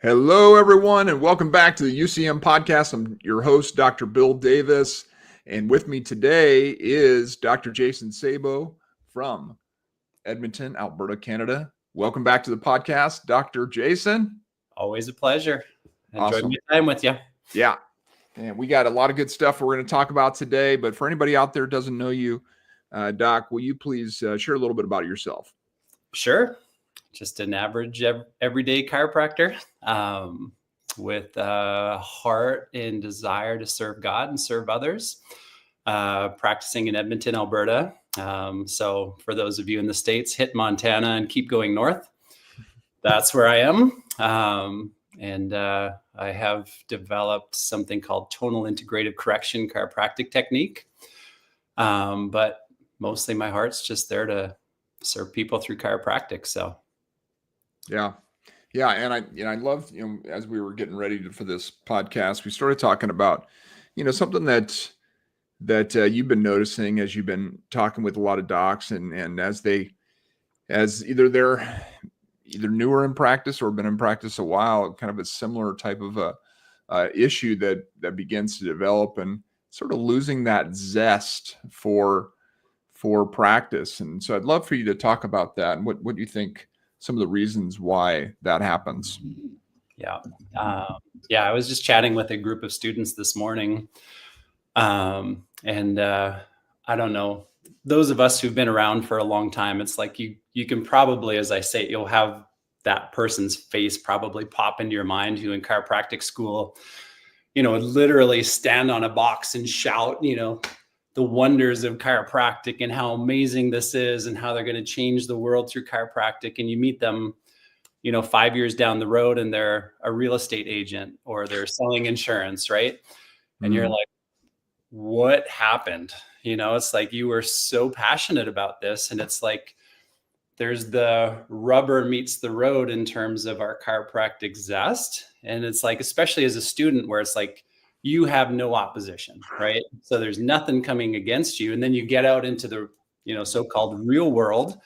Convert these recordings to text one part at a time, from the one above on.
Hello, everyone, and welcome back to the UCM Podcast. I'm your host, Dr. Bill Davis, and with me today is Dr. Jason Sabo from Edmonton, Alberta, Canada. Welcome back to the podcast, Dr. Jason. Always a pleasure. Enjoyed Awesome. my time with you. Yeah, and we got a lot of good stuff we're going to talk about today, but for anybody out there who doesn't know you, Doc, will you please share a little bit about yourself? Sure. Just an average everyday chiropractor with a heart and desire to serve God and serve others, practicing in Edmonton, Alberta. So for those of you in the States, hit Montana and keep going north. That's where I am. And I have developed something called tonal integrative correction chiropractic technique. But mostly my heart's just there to serve people through chiropractic. So. Yeah. And I love, as we were getting ready for this podcast, we started talking about, something that you've been noticing as you've been talking with a lot of docs and as either they're newer in practice or been in practice a while, kind of a similar type of issue that begins to develop and sort of losing that zest for practice. And so I'd love for you to talk about that and what you think some of the reasons why that happens. Yeah. I was just chatting with a group of students this morning. And I don't know, those of us who've been around for a long time, it's like you can probably, as I say, you'll have that person's face probably pop into your mind who in chiropractic school, would literally stand on a box and shout, the wonders of chiropractic and how amazing this is and how they're going to change the world through chiropractic. And you meet them, 5 years down the road and they're a real estate agent or they're selling insurance, right? And you're like, what happened? It's like you were so passionate about this. And it's like, there's the rubber meets the road in terms of our chiropractic zest. And it's like, especially as a student where it's like, you have no opposition, right? So there's nothing coming against you. And then you get out into the, so-called real world.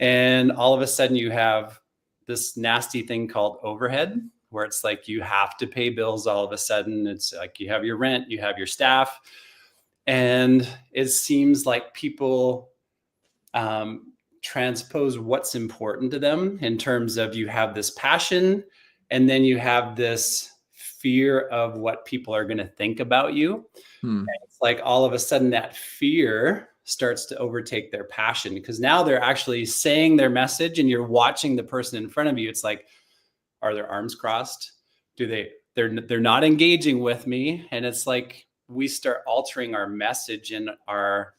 And all of a sudden you have this nasty thing called overhead, where it's like, you have to pay bills all of a sudden. It's like, you have your rent, you have your staff. And it seems like people transpose what's important to them in terms of you have this passion and then you have this fear of what people are going to think about you. And it's like all of a sudden that fear starts to overtake their passion because now they're actually saying their message and you're watching the person in front of you. It's like, are their arms crossed? They're not engaging with me. And it's like, we start altering our message and our,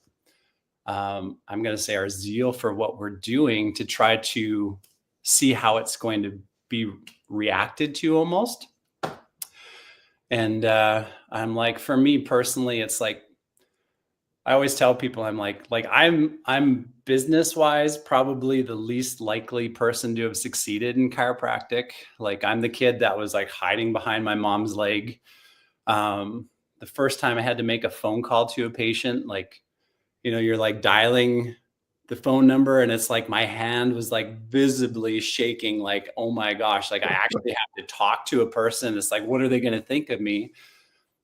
I'm going to say our zeal for what we're doing to try to see how it's going to be reacted to almost. And I'm like, for me personally, it's like, I always tell people, I'm like I'm business-wise, probably the least likely person to have succeeded in chiropractic. Like I'm the kid that was like hiding behind my mom's leg. The first time I had to make a phone call to a patient, like, you're like dialing the phone number and it's like my hand was like visibly shaking, like, oh my gosh, like I actually have to talk to a person. It's like, what are they going to think of me?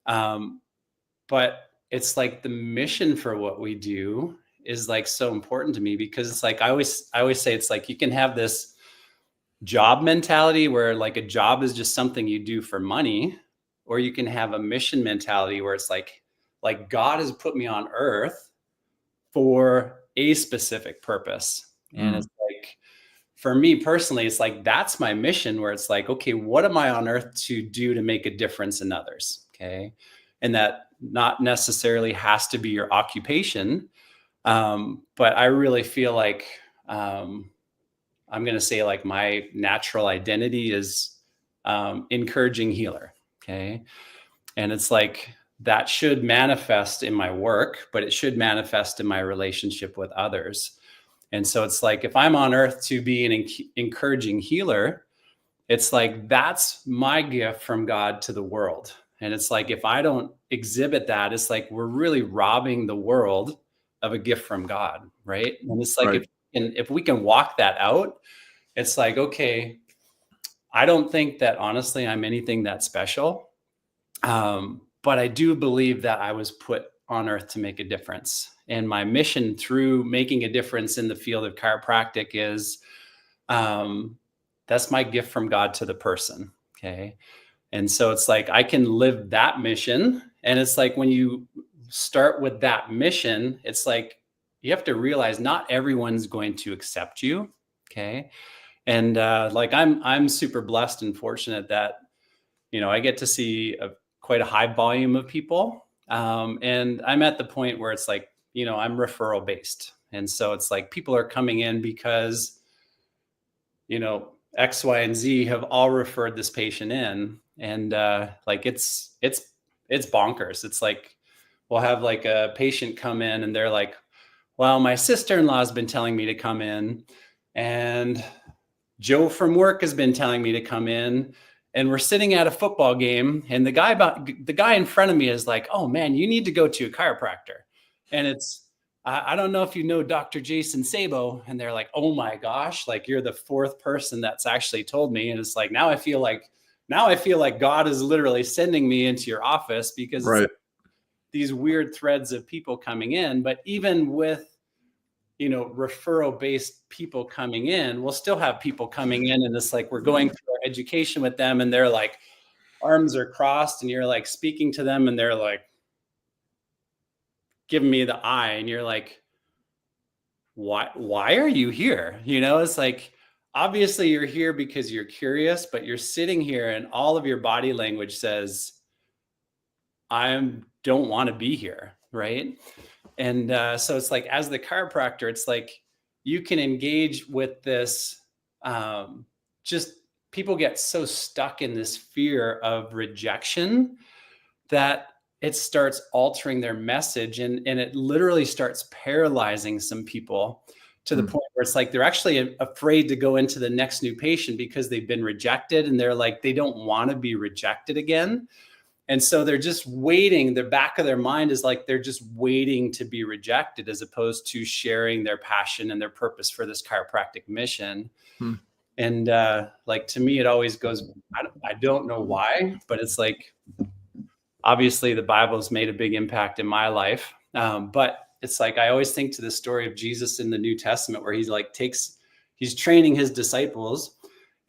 But it's like the mission for what we do is like so important to me because it's like, I always say it's like, you can have this job mentality where like a job is just something you do for money, or you can have a mission mentality where it's like God has put me on earth for a specific purpose. And it's like, for me personally, it's like, that's my mission where it's like, okay, what am I on earth to do to make a difference in others? Okay. And that not necessarily has to be your occupation. But I really feel like, I'm going to say like my natural identity is, encouraging healer. Okay. And it's like, that should manifest in my work, but it should manifest in my relationship with others. And so it's like, if I'm on earth to be an encouraging healer, it's like, that's my gift from God to the world. And it's like, if I don't exhibit that, it's like, we're really robbing the world of a gift from God. Right. And it's like, if we can walk that out, it's like, okay, I don't think that honestly I'm anything that special. But I do believe that I was put on earth to make a difference. And my mission through making a difference in the field of chiropractic is that's my gift from God to the person. Okay. And so it's like I can live that mission. And it's like when you start with that mission, it's like you have to realize not everyone's going to accept you. Okay. And like I'm super blessed and fortunate that, I get to see quite a high volume of people. And I'm at the point where it's like, I'm referral based. And so it's like people are coming in because, X, Y, and Z have all referred this patient in. And like it's bonkers. It's like we'll have like a patient come in and they're like, well, my sister-in-law has been telling me to come in, and Joe from work has been telling me to come in, and we're sitting at a football game, and the guy in front of me is like, oh man, you need to go to a chiropractor. And I don't know if you know Dr. Jason Sabo. And they're like, oh my gosh, like you're the fourth person that's actually told me. And it's like, now I feel like God is literally sending me into your office, because Right. these weird threads of people coming in. But even with, referral based people coming in, we'll still have people coming in, and it's like we're going through our education with them, and they're like, arms are crossed, and you're like speaking to them, and they're like giving me the eye, and you're like, why are you here? It's like, obviously you're here because you're curious, but you're sitting here and all of your body language says, I don't want to be here. Right. And so it's like, as the chiropractor, it's like you can engage with this. Just people get so stuck in this fear of rejection that it starts altering their message, and it literally starts paralyzing some people to the point where it's like they're actually afraid to go into the next new patient because they've been rejected, and they're like, they don't want to be rejected again. And so they're just waiting. The back of their mind is like, they're just waiting to be rejected, as opposed to sharing their passion and their purpose for this chiropractic mission. And like, to me, it always goes, I don't know why, but it's like, obviously the Bible's made a big impact in my life. But it's like, I always think to the story of Jesus in the New Testament, where he's like he's training his disciples,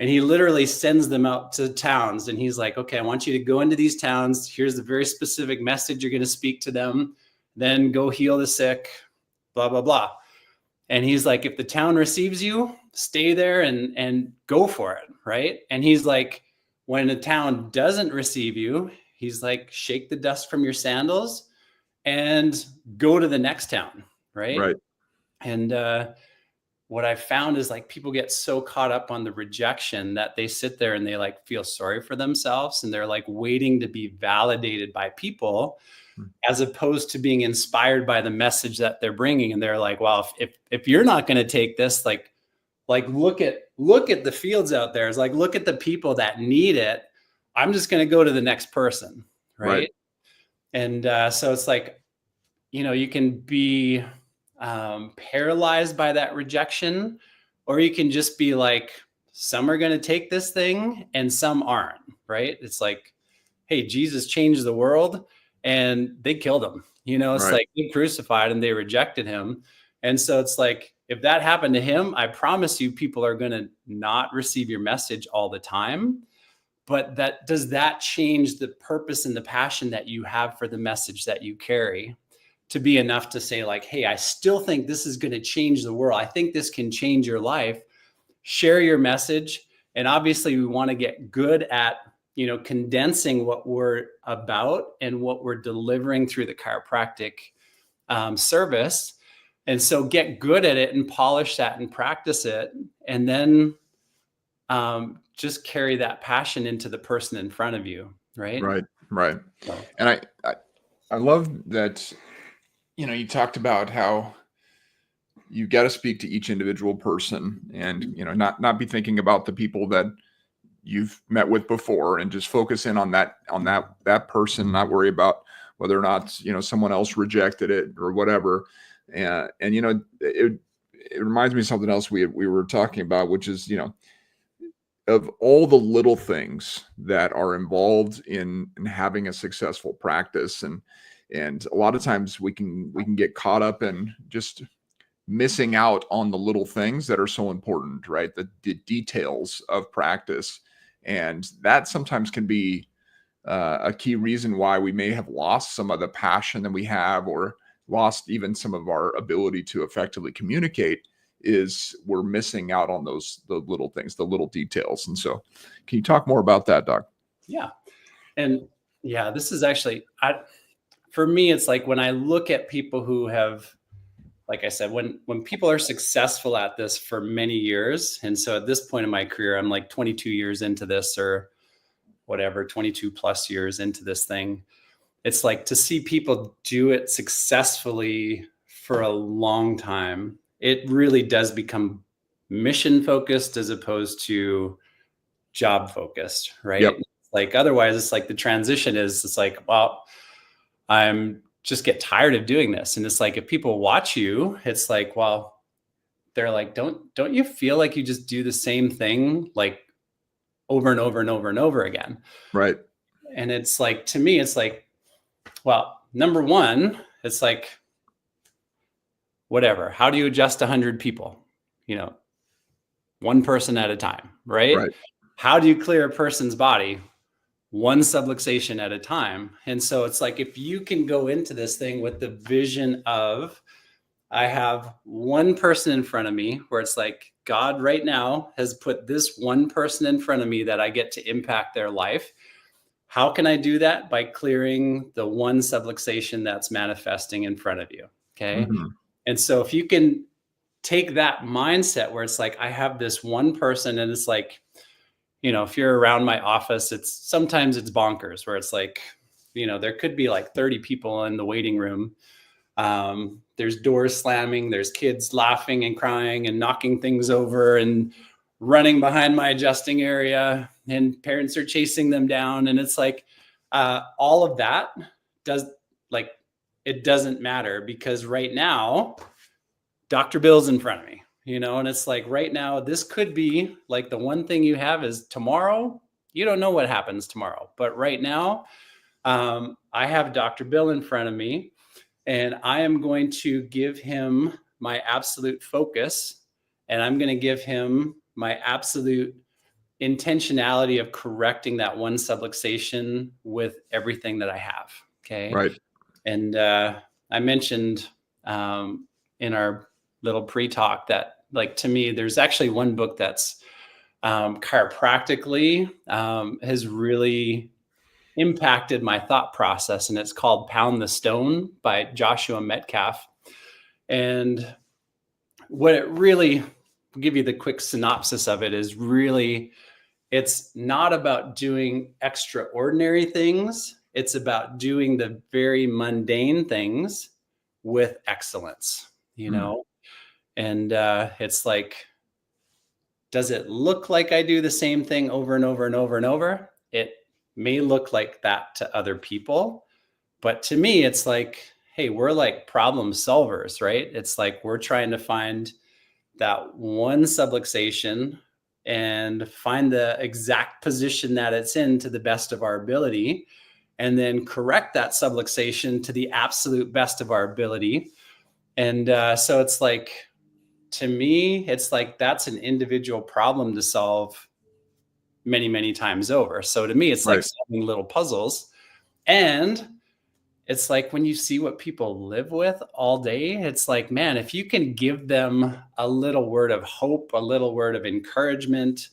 and he literally sends them out to towns, and he's like, okay, I want you to go into these towns. Here's the very specific message you're going to speak to them. Then go heal the sick, blah, blah, blah. And he's like, if the town receives you, stay there and go for it. Right. And he's like, when a town doesn't receive you, he's like, shake the dust from your sandals and go to the next town. Right. Right. And what I found is like people get so caught up on the rejection that they sit there and they like feel sorry for themselves, and they're like waiting to be validated by people, as opposed to being inspired by the message that they're bringing. And they're like, well, if you're not going to take this, like look at the fields out there. It's like, look at the people that need it. I'm just going to go to the next person. Right. And so it's like, you can be paralyzed by that rejection, or you can just be like, some are going to take this thing and some aren't. Right. It's like, hey, Jesus changed the world, and they killed him. It's like they crucified and they rejected him. And so it's like, if that happened to him, I promise you, people are going to not receive your message all the time. But does that change the purpose and the passion that you have for the message that you carry, to be enough to say like, hey, I still think this is going to change the world. I think this can change your life. Share your message. And obviously we want to get good at, condensing what we're about and what we're delivering through the chiropractic service. And so get good at it and polish that and practice it. And then just carry that passion into the person in front of you. Right. Right. And I love that, you talked about how you got to speak to each individual person, and, not be thinking about the people that you've met with before, and just focus in on that person, not worry about whether or not, someone else rejected it or whatever. And it reminds me of something else we were talking about, which is, of all the little things that are involved in having a successful practice, and a lot of times we can get caught up in just missing out on the little things that are so important, right? The details of practice. And that sometimes can be a key reason why we may have lost some of the passion that we have, or lost even some of our ability to effectively communicate, is we're missing out on the little things, the little details. And so can you talk more about that, Doc? Yeah. And yeah, this is actually, for me, it's like when I look at people who have, like I said, when people are successful at this for many years, and so at this point in my career, I'm like 22 years into this, or whatever, 22 plus years into this thing. It's like to see people do it successfully for a long time, it really does become mission focused as opposed to job focused, right? Yep. Like otherwise, it's like the transition is, it's like, well, I'm just get tired of doing this. And it's like, if people watch you, it's like, well, they're like, don't you feel like you just do the same thing like over and over and over and over again? Right. And it's like, to me, it's like, well, number one, it's like, whatever, how do you adjust 100 people? One person at a time, right? Right. How do you clear a person's body? One subluxation at a time. And so it's like, if you can go into this thing with the vision of, I have one person in front of me, where it's like, God right now has put this one person in front of me that I get to impact their life. How can I do that? By clearing the one subluxation that's manifesting in front of you. Okay. Mm-hmm. And so if you can take that mindset where it's like, I have this one person, and it's like, if you're around my office, sometimes it's bonkers, where it's like, there could be like 30 people in the waiting room. There's doors slamming, there's kids laughing and crying and knocking things over and running behind my adjusting area, and parents are chasing them down. And it's like, all of that it doesn't matter, because right now, Dr. Bill's in front of me. And it's like, right now, this could be like the one thing you have is tomorrow. You don't know what happens tomorrow. But right now, I have Dr. Bill in front of me, and I am going to give him my absolute focus, and I'm going to give him my absolute intentionality of correcting that one subluxation with everything that I have. Okay. Right. And I mentioned in our little pre-talk that, like, to me, there's actually one book that's chiropractically has really impacted my thought process, and it's called Pound the Stone by Joshua Metcalf. And what it really, I'll give you the quick synopsis of it, is really, it's not about doing extraordinary things. It's about doing the very mundane things with excellence, And it's like, does it look like I do the same thing over and over and over and over? It may look like that to other people, but to me, it's like, hey, we're like problem solvers, right? It's like, we're trying to find that one subluxation and find the exact position that it's in to the best of our ability, and then correct that subluxation to the absolute best of our ability. And so it's like, to me, it's like, that's an individual problem to solve many, many times over. So to me, it's like solving little puzzles. And it's like, when you see what people live with all day, it's like, man, if you can give them a little word of hope, a little word of encouragement,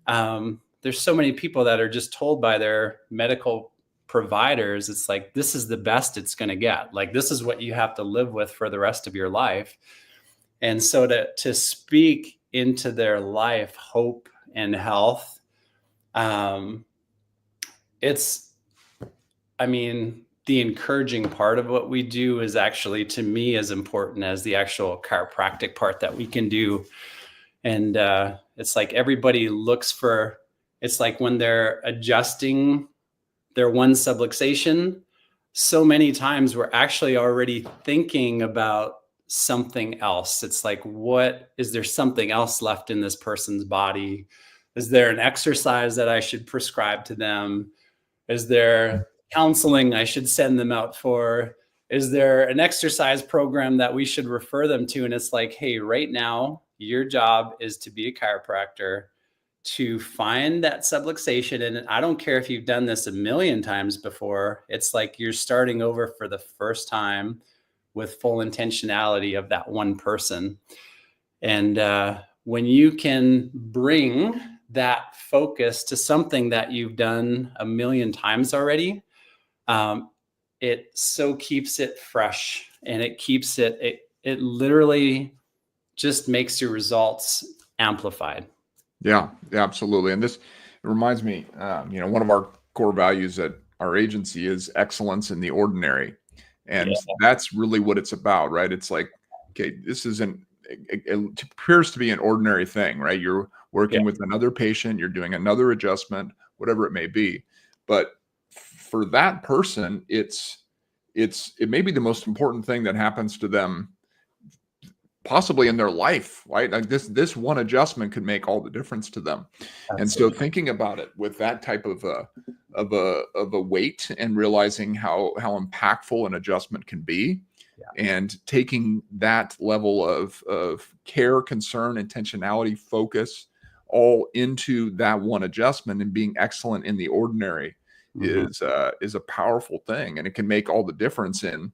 there's so many people that are just told by their medical providers, it's like, this is the best it's going to get. Like, this is what you have to live with for the rest of your life. And so to speak into their life, hope and health, the encouraging part of what we do is actually, to me, as important as the actual chiropractic part that we can do. And it's like, everybody looks for, it's like when they're adjusting their one subluxation, so many times we're actually already thinking about something else. It's like, is there something else left in this person's body Is there an exercise that I should prescribe to them? Is there counseling I should send them out for? Is there an exercise program that we should refer them to? And it's like, hey, right now, your job is to be a chiropractor, to find that subluxation. And I don't care if you've done this a million times before. It's like you're starting over for the first time with full intentionality of that one person. And when you can bring that focus to something that you've done a million times already, it so keeps it fresh, and it keeps it literally just makes your results amplified. Yeah, absolutely. And this reminds me, one of our core values at our agency is excellence in the ordinary. And that's really what it's about, right? It's like, okay, this isn't, it appears to be an ordinary thing, right? You're working with another patient, you're doing another adjustment, whatever it may be. But for that person, it may be the most important thing that happens to them possibly in their life, right? Like this one adjustment could make all the difference to them. Absolutely. And so thinking about it with that type of a weight, and realizing how impactful an adjustment can be, and taking that level of care, concern, intentionality, focus all into that one adjustment, and being excellent in the ordinary is a powerful thing. And it can make all the difference in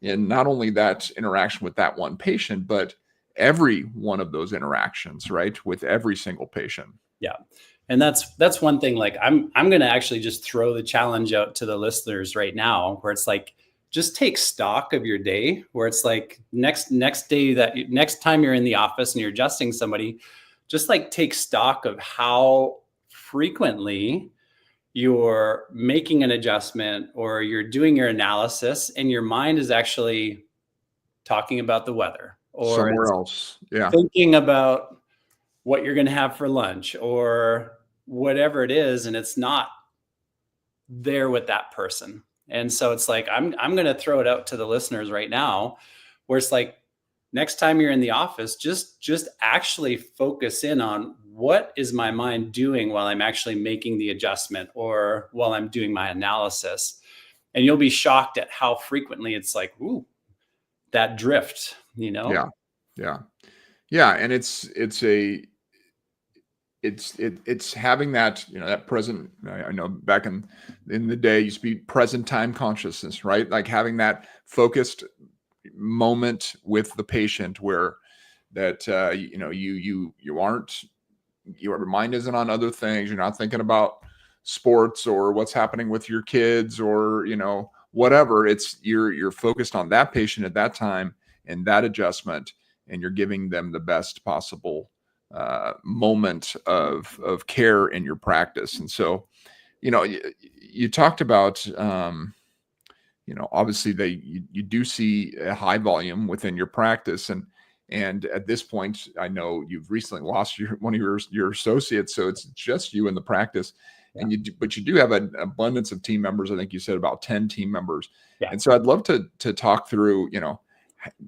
not only that interaction with that one patient, but every one of those interactions, right? With every single patient. Yeah. And that's one thing. Like I'm going to actually just throw the challenge out to the listeners right now, where it's like, just take stock of your day, where it's like next time you're in the office and you're adjusting somebody, just like take stock of how frequently you're making an adjustment, or you're doing your analysis and your mind is actually talking about the weather, or somewhere else. Yeah. Thinking about what you're going to have for lunch or whatever it is. And it's not there with that person. And so it's like, I'm going to throw it out to the listeners right now, where it's like, next time you're in the office, just actually focus in on what is my mind doing while I'm actually making the adjustment, or while I'm doing my analysis. And you'll be shocked at how frequently it's like, ooh, that drift, Yeah. And it's having that, that present, I know back in the day, used to be present time consciousness, right? Like having that focused moment with the patient, where that, your mind isn't on other things. You're not thinking about sports or what's happening with your kids, or, whatever. It's you're focused on that patient at that time and that adjustment, and you're giving them the best possible moment of care in your practice. And so, you talked about, obviously you do see a high volume within your practice, and at this point, I know you've recently lost one of your associates, so it's just you in the practice. Yeah. But you do have an abundance of team members. I think you said about 10 team members. Yeah. And so I'd love to talk through,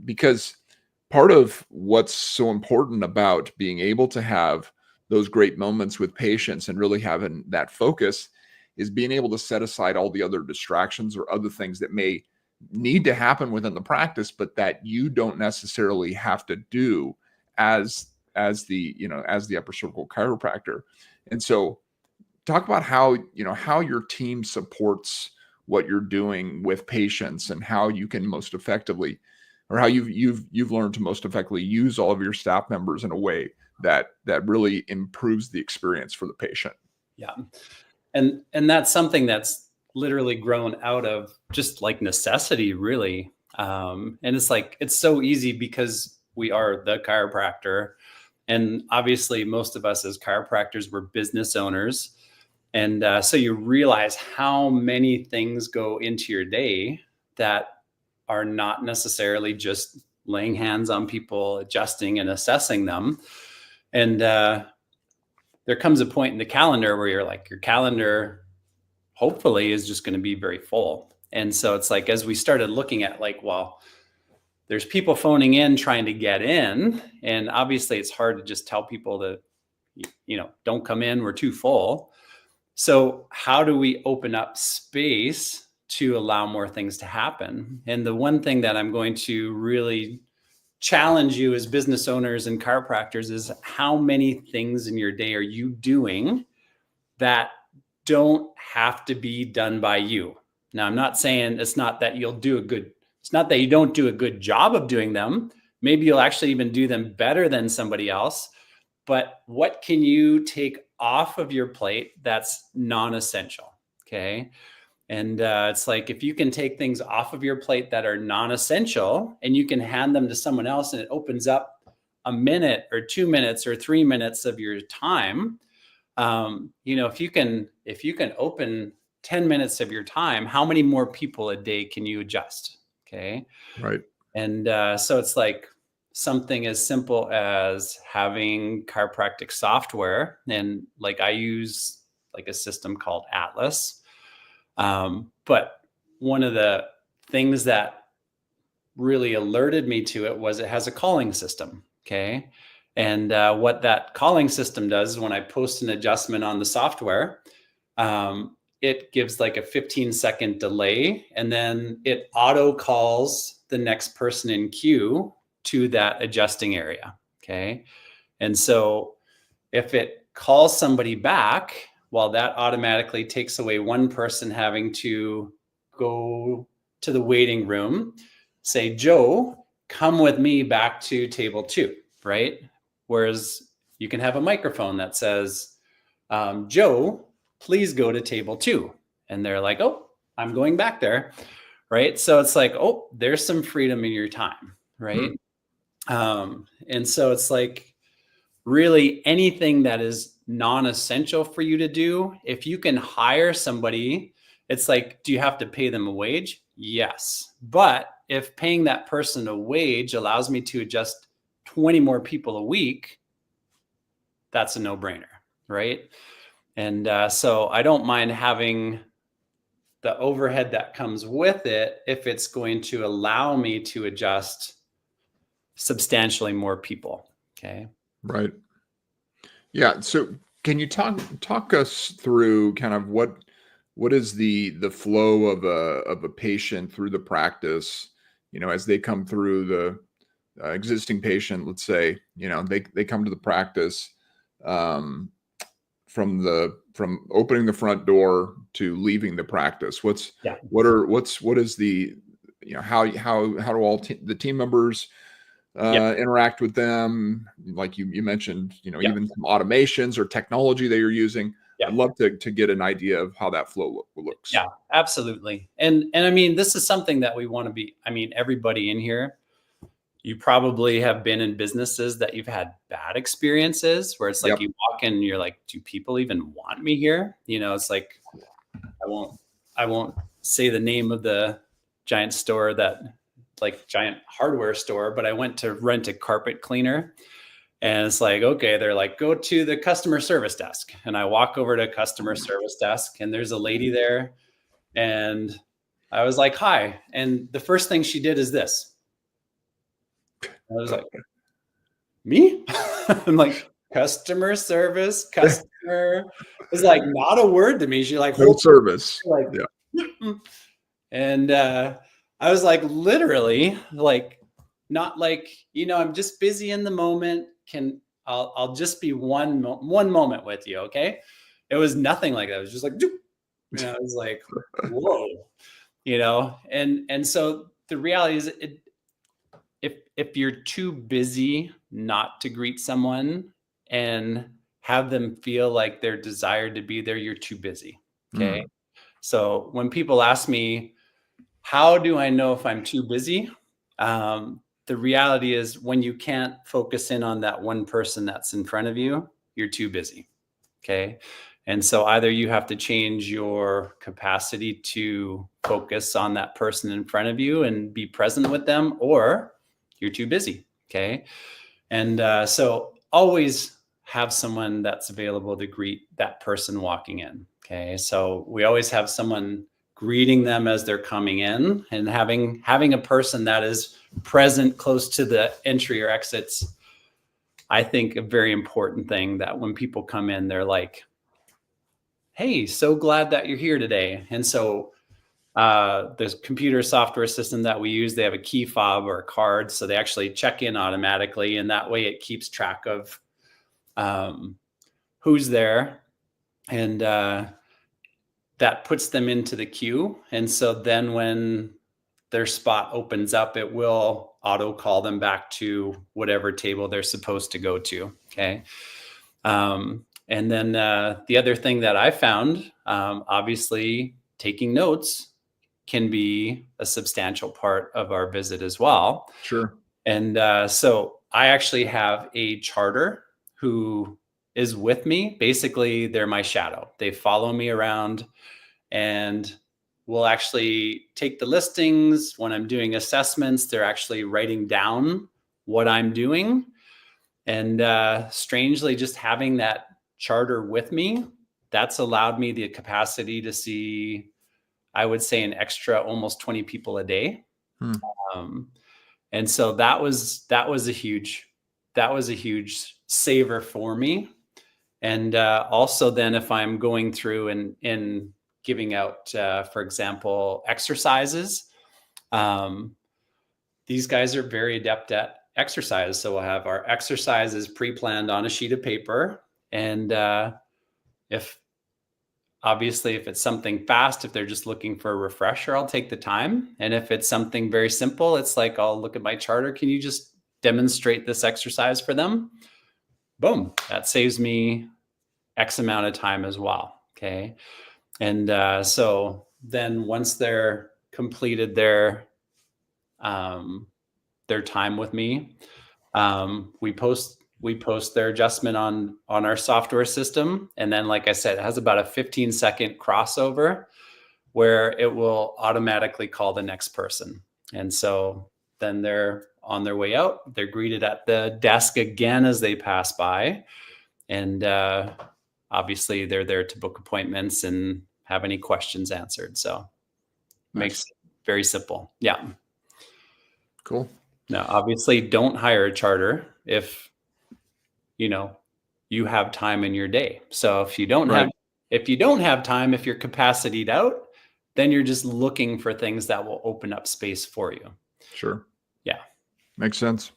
because part of what's so important about being able to have those great moments with patients and really having that focus is being able to set aside all the other distractions or other things that may need to happen within the practice, but that you don't necessarily have to do as the upper cervical chiropractor. And so talk about how your team supports what you're doing with patients, and how you can most effectively, or how you've learned to most effectively use all of your staff members in a way that really improves the experience for the patient. Yeah. And that's something that's literally grown out of just like necessity, really. And it's like, it's so easy because we are the chiropractor. And obviously most of us as chiropractors, we're business owners. And so you realize how many things go into your day that are not necessarily just laying hands on people, adjusting and assessing them. And there comes a point in the calendar where you're like, your calendar hopefully is just going to be very full. And so it's like, as we started looking at like, well, there's people phoning in trying to get in, and obviously it's hard to just tell people to don't come in, we're too full. So how do we open up space to allow more things to happen? And the one thing that I'm going to really challenge you as business owners and chiropractors is, how many things in your day are you doing that don't have to be done by you? Now, I'm not saying it's not that you don't do a good job of doing them. Maybe you'll actually even do them better than somebody else. But what can you take off of your plate that's non-essential? Okay. And it's like, if you can take things off of your plate that are non-essential and you can hand them to someone else, and it opens up a minute or 2 minutes or 3 minutes of your time. If you can open 10 minutes of your time, how many more people a day can you adjust? Okay. Right. And so it's like something as simple as having chiropractic software. And like, I use like a system called Atlas. But one of the things that really alerted me to it was it has a calling system. Okay. And what that calling system does is, when I post an adjustment on the software, it gives like a 15-second delay, and then it auto calls the next person in queue to that adjusting area. Okay. And so if it calls somebody back, well, that automatically takes away one person having to go to the waiting room, say, Joe, come with me back to table 2, right? Whereas you can have a microphone that says, Joe, please go to table 2. And they're like, oh, I'm going back there, right? So it's like, oh, there's some freedom in your time, right? And so it's like, really anything that is non-essential for you to do, if you can hire somebody, it's like, do you have to pay them a wage? Yes. But if paying that person a wage allows me to adjust 20 more people a week, that's a no-brainer, right? And so I don't mind having the overhead that comes with it if it's going to allow me to adjust substantially more people. Okay. Right. Yeah. So can you talk us through kind of what is the flow of a patient through the practice, as they come through the existing patient, let's say, they come to the practice, from opening the front door to leaving the practice. What is the, how do all the team members interact with them? Like you mentioned, even some automations or technology that you're using. I'd love to get an idea of how that flow looks. Yeah, absolutely. And I mean, this is something that we want to be, everybody in here, you probably have been in businesses that you've had bad experiences where it's like, you walk in and you're like, do people even want me here? It's like, I won't say the name of the giant store giant hardware store, but I went to rent a carpet cleaner, and it's like, okay, they're like, go to the customer service desk. And I walk over to customer service desk, and there's a lady there, and I was like, hi. And the first thing she did is this. I was like, me? I'm like, customer service, customer. It's like not a word to me. She like, whole service. Like, yeah. And I was like, literally, like, not like, I'm just busy in the moment. I'll just be one moment with you. Okay. It was nothing like that. It was just like, and I was like, whoa, and so the reality is if you're too busy not to greet someone and have them feel like they're desired to be there, you're too busy. Okay. So when people ask me, how do I know if I'm too busy? The reality is, when you can't focus in on that one person that's in front of you, you're too busy. Okay. And so either you have to change your capacity to focus on that person in front of you and be present with them, or you're too busy. Okay. And so always have someone that's available to greet that person walking in. Okay. So we always have someone greeting them as they're coming in, and having a person that is present close to the entry or exits. I think a very important thing that when people come in, they're like, hey, so glad that you're here today. And so the computer software system that we use, they have a key fob or a card. So they actually check in automatically. And that way it keeps track of who's there. And that puts them into the queue. And so then when their spot opens up, it will auto call them back to whatever table they're supposed to go to. Okay. And then the other thing that I found, obviously taking notes can be a substantial part of our visit as well. Sure. And so I actually have a charter who is with me. Basically, they're my shadow. They follow me around and will actually take the listings. When I'm doing assessments, they're actually writing down what I'm doing. And strangely, just having that charter with me, that's allowed me the capacity to see, I would say, an extra almost 20 people a day. And so that was a huge saver for me. And also then if I'm going through and giving out, for example, exercises, these guys are very adept at exercise. So we'll have our exercises pre-planned on a sheet of paper. And if it's something fast, if they're just looking for a refresher, I'll take the time. And if it's something very simple, it's like, I'll look at my charter. Can you just demonstrate this exercise for them? Boom. That saves me X amount of time as well. Okay. And so then once they're completed their time with me, we post their adjustment on our software system. And then, like I said, it has about a 15-second crossover where it will automatically call the next person. And so then they're on their way out. They're greeted at the desk again as they pass by. And obviously they're there to book appointments and have any questions answered. So makes it very simple. Yeah. Cool. Now, obviously don't hire a charter if you have time in your day. So if you don't have time, if you're capacitated out, then you're just looking for things that will open up space for you. Sure. Yeah. Makes sense.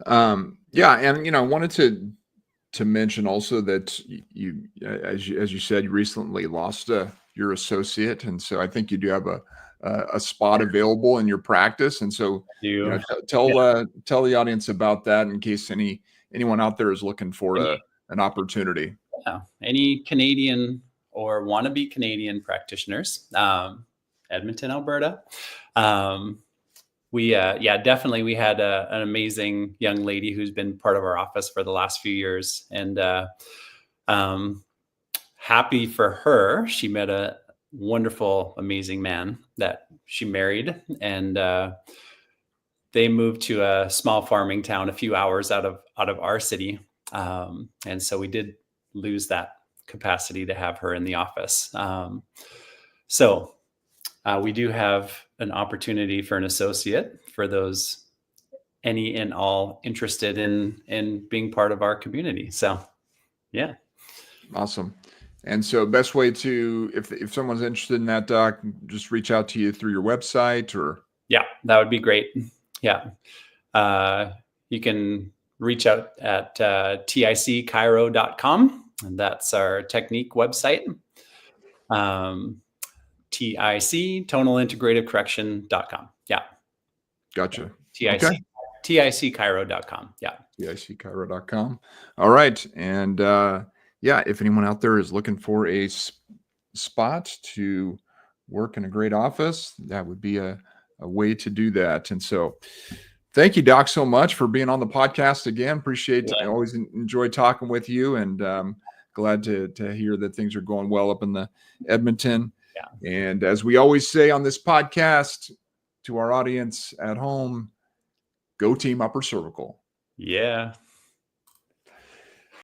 Yeah. And, I wanted to mention also that you, as you said, you recently lost your associate. And so I think you do have a spot available in your practice. And so tell the audience about that in case anyone out there is looking for an opportunity. Yeah. Any Canadian or wannabe Canadian practitioners, Edmonton, Alberta. We definitely, we had an amazing young lady who's been part of our office for the last few years, and happy for her. She met a wonderful, amazing man that she married, and they moved to a small farming town a few hours out of our city. And so we did lose that capacity to have her in the office. So we do have an opportunity for an associate for those any and all interested in being part of our community. So, yeah. Awesome. And so best way to, if someone's interested in that, Doc, just reach out to you through your website or. Yeah, that would be great. Yeah. You can reach out at ticchiro.com, and that's our technique website. TIC, tonalintegrativecorrection.com. Yeah. Gotcha. TIC, okay. TICchiro.com. Yeah. TICchiro.com. All right. And if anyone out there is looking for a spot to work in a great office, that would be a way to do that. And so thank you, Doc, so much for being on the podcast again. Appreciate it. I always enjoy talking with you, and glad to hear that things are going well up in the Edmonton. Yeah. And as we always say on this podcast to our audience at home, go team upper cervical. Yeah.